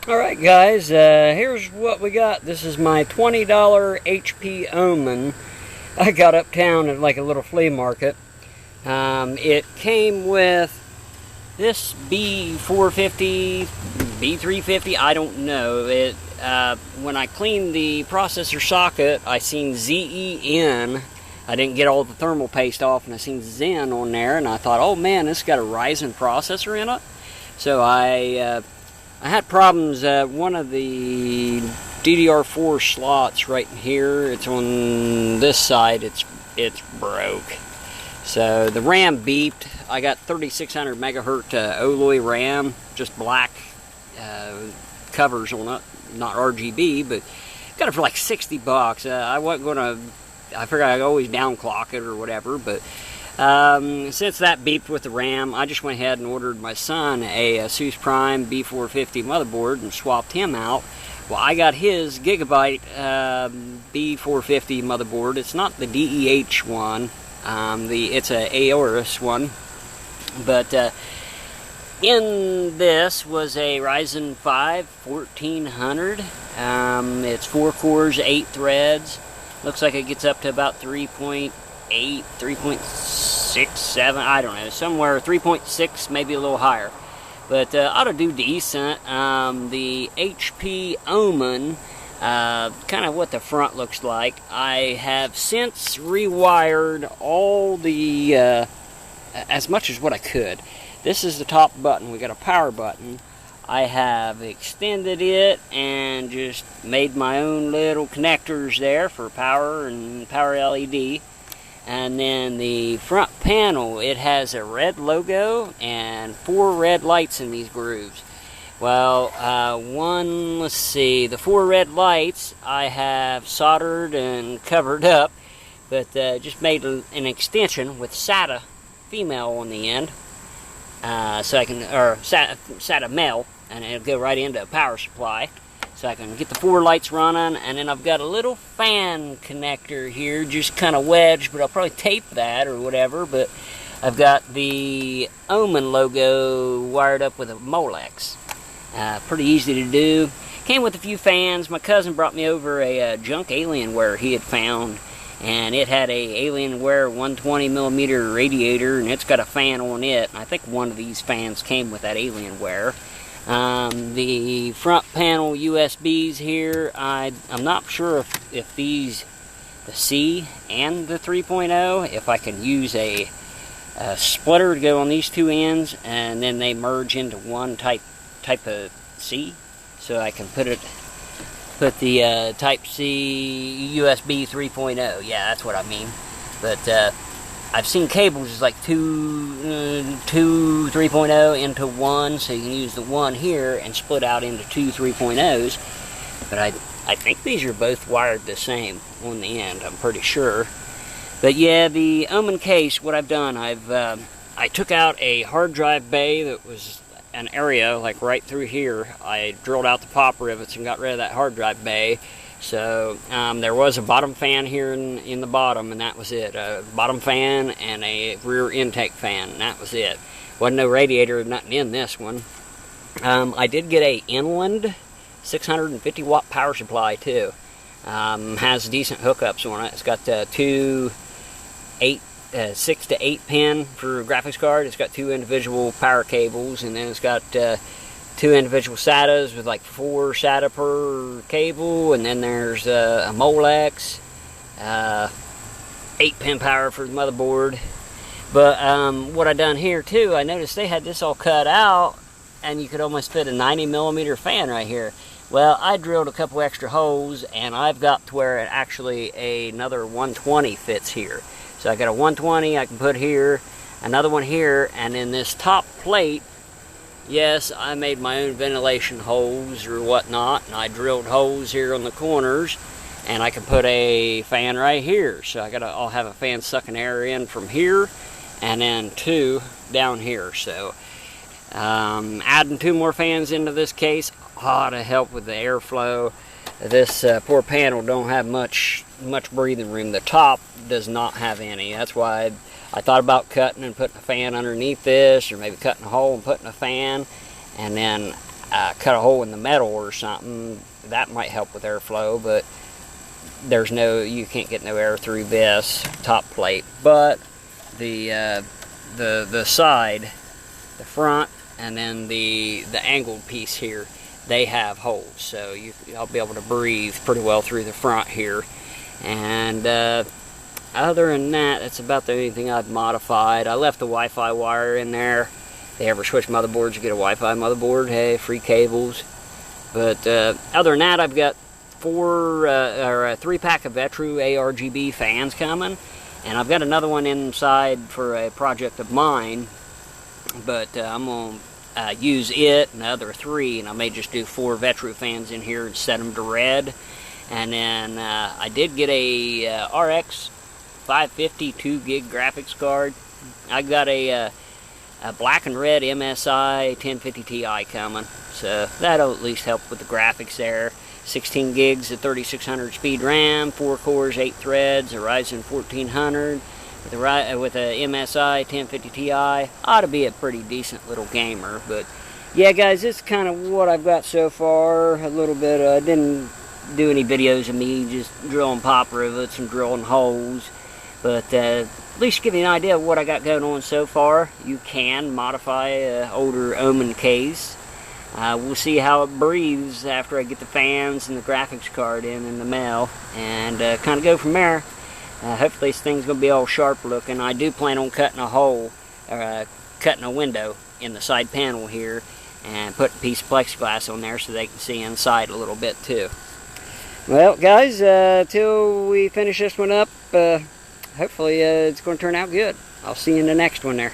Alright guys, here's what we got. This is my $20 HP Omen I got uptown at like a little flea market. It came with this B450, B350, I don't know. When I cleaned the processor socket, I seen ZEN. I didn't get all the thermal paste off, and I seen Zen on there, and I thought, oh man, this got a Ryzen processor in it. So I had problems. One of the DDR4 slots right here, it's on this side, it's broke. So the RAM beeped. I got 3600 megahertz alloy RAM, just black covers on it, not RGB, but got it for like 60 bucks. I wasn't gonna, I figured I'd always downclock it or whatever, but since that beeped with the RAM, I just went ahead and ordered my son a Asus Prime B450 motherboard and swapped him out. Well, I got his Gigabyte B450 motherboard. It's not the DEH one. It's a Aorus one. But in this was a Ryzen 5 1400. It's 4 cores, 8 threads. Looks like it gets up to about 3.8, 3.67, I don't know, somewhere 3.6, maybe a little higher. But ought to do decent. The HP Omen, kind of what the front looks like. I have since rewired all the, as much as what I could. This is the top button. We got a power button. I have extended it and just made my own little connectors there for power and power LED. And then the front panel, it has a red logo and 4 red lights in these grooves. Well, let's see, the 4 red lights I have soldered and covered up, but just made an extension with SATA female on the end, so I can, or SATA male, and it'll go right into a power supply. So I can get the 4 lights running, and then I've got a little fan connector here, just kind of wedged, but I'll probably tape that or whatever. But I've got the Omen logo wired up with a Molex. Pretty easy to do. Came with a few fans. My cousin brought me over a junk Alienware he had found, and it had a Alienware 120mm radiator, and it's got a fan on it. And I think one of these fans came with that Alienware. The front panel USBs here, I'm not sure if these, the C and the 3.0, if I can use a splitter to go on these two ends, and then they merge into one type of C, so I can put the Type C USB 3.0. Yeah, that's what I mean. But I've seen cables is like two 3.0 into one, so you can use the one here and split out into 2 3.0s. But I think these are both wired the same on the end, I'm pretty sure. But yeah, the Omen case, what I've done, I took out a hard drive bay that was an area like right through here. I drilled out the pop rivets and got rid of that hard drive bay. So there was a bottom fan here in the bottom, and that was it. A bottom fan and a rear intake fan, and that was it. Wasn't no radiator or nothing in this one. I did get a Inland 650 watt power supply too. Has decent hookups on it. It's got 6 to 8 pin for graphics card. It's got 2 individual power cables, and then it's got 2 individual SATAs with like 4 SATA per cable, and then there's a Molex, 8-pin power for the motherboard. But what I done here too, I noticed they had this all cut out, and you could almost fit a 90mm fan right here. Well, I drilled a couple extra holes, and I've got to where actually another 120 fits here. So I got a 120 I can put here, another one here, and in this top plate, yes, I made my own ventilation holes or whatnot, and I drilled holes here on the corners, and I can put a fan right here. So I'll have a fan sucking air in from here, and then 2 down here. So adding 2 more fans into this case ought to help with the airflow. This poor panel don't have much breathing room. The top does not have any. That's why I thought about cutting and putting a fan underneath this, or maybe cutting a hole and putting a fan. And then cut a hole in the metal or something, that might help with airflow, but you can't get no air through this top plate. But the side, the front, and then the angled piece here, they have holes, so I'll be able to breathe pretty well through the front here. And other than that, that's about the only thing I've modified. I left the Wi-Fi wire in there. If they ever switch motherboards, you get a Wi-Fi motherboard, hey, free cables. But other than that, I've got 3-pack of Vetru ARGB fans coming, and I've got another one inside for a project of mine, but I'm going to use it and the other 3, and I may just do 4 Vetru fans in here and set them to red. And then I did get a RX 550 2GB graphics card. I got a black and red MSI 1050 Ti coming, so that'll at least help with the graphics there. 16 gigs of 3600 speed RAM, 4 cores, 8 threads, a Ryzen 1400 with a MSI 1050 Ti. Ought to be a pretty decent little gamer. But yeah, guys, this is kind of what I've got so far. A little bit. I didn't do any videos of me just drilling pop rivets and drilling holes, but at least give you an idea of what I got going on so far. You can modify an older Omen case. We'll see how it breathes after I get the fans and the graphics card in the mail, and kind of go from there. Hopefully this thing's going to be all sharp looking. I do plan on cutting a hole, cutting a window in the side panel here, and putting a piece of plexiglass on there so they can see inside a little bit too. Well, guys, till we finish this one up, hopefully it's going to turn out good. I'll see you in the next one there.